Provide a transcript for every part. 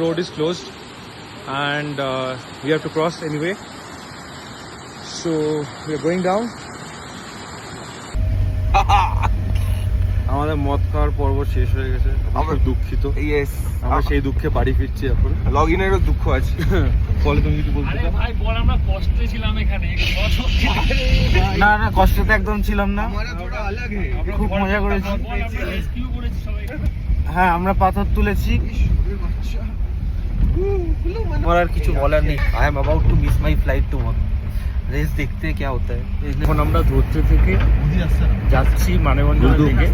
Road is closed and we have to cross anyway, so we are going down. আমাদের মদ খাওয়ার পর্ব শেষ হয়ে গেছে, আমরা দুঃখিত। ইয়েস, আমরা সেই দুঃখে বাড়ি ফিরছি এখন। লগ ইনেরও দুঃখ আছে। বলে তুমি কিছু বলতে চাও? ভাই বল, আমরা কষ্টে ছিলাম এখানে। না না, কষ্টতে একদম ছিলাম না, খুব মজা করেছি। হ্যাঁ, আমরা পাথর তুলেছি। আমার আর কিছু বলার নেই। I am about to miss my flight tomorrow. Race দেখতে क्या होता है। এখন আমরা ধরতে থেকে যাচ্ছি মানেভঞ্জনের দিকে।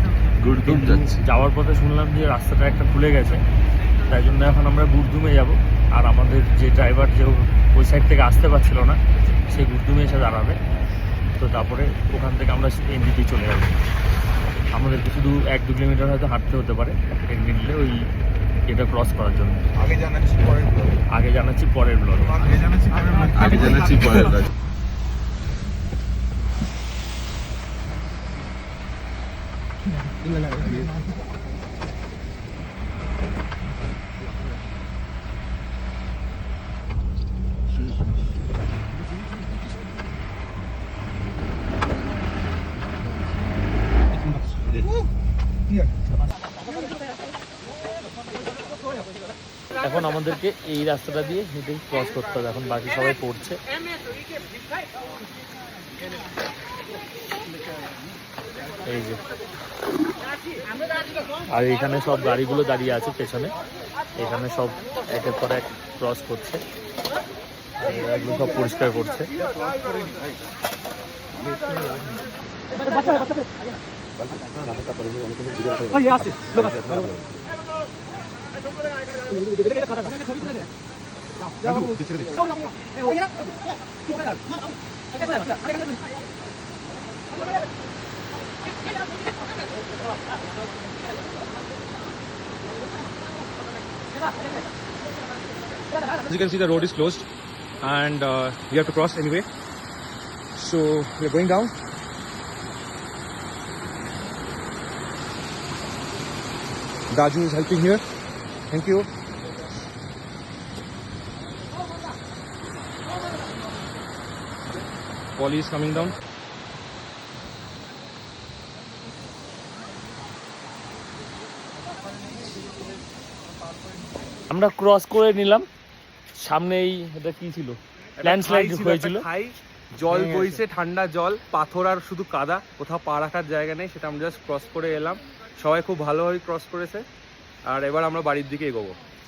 গুড়দুম যাচ্ছি। যাওয়ার পথে শুনলাম যে রাস্তাটা একটা খুলে গেছে, তাই জন্য এখন আমরা গুড়দুমে যাব। আর আমাদের যে ড্রাইভার, যে ওই সাইড থেকে আসতে পারছিল না, সে গুড়দুমে এসে দাঁড়াবে। তো তারপরে ওখান থেকে আমরা এনডিপি চলে যাব। আমাদেরকে শুধু 1-2 কিলোমিটার হয়তো হাঁটতে হতে পারে এনডিপিতে ওই এটা ক্রস করার জন্য। আগে জানাচ্ছি পরের ব্লগ। এখন আমাদেরকে এই রাস্তাটা দিয়ে হেঁটেই ক্রস করতে হবে। এখন বাকি সবাই পড়ছে। এই যে, আর এখানে সব গাড়িগুলো দাঁড়িয়ে আছে পেছনে। এখানে সব একের পর এক ক্রস করছে, এগুলো সব পরিষ্কার করছে। As you can see, the road is closed and we have to cross anyway, so we are going down. Daju is helping here. Thank you. Polly is coming down. আমরা ক্রস করে নিলাম। সামনেই এটা কি ছিল, ল্যান্ডস্লাইড হয়েছিল। জল বইছে, ঠান্ডা জল, পাথর আর শুধু কাদা, কোথাও পা রাখার জায়গা নেই। সেটা আমরা জাস্ট ক্রস করে এলাম। সবাই খুব ভালোভাবে ক্রস করেছে। আর এবার আমরা বাড়ির দিকে এগোবো।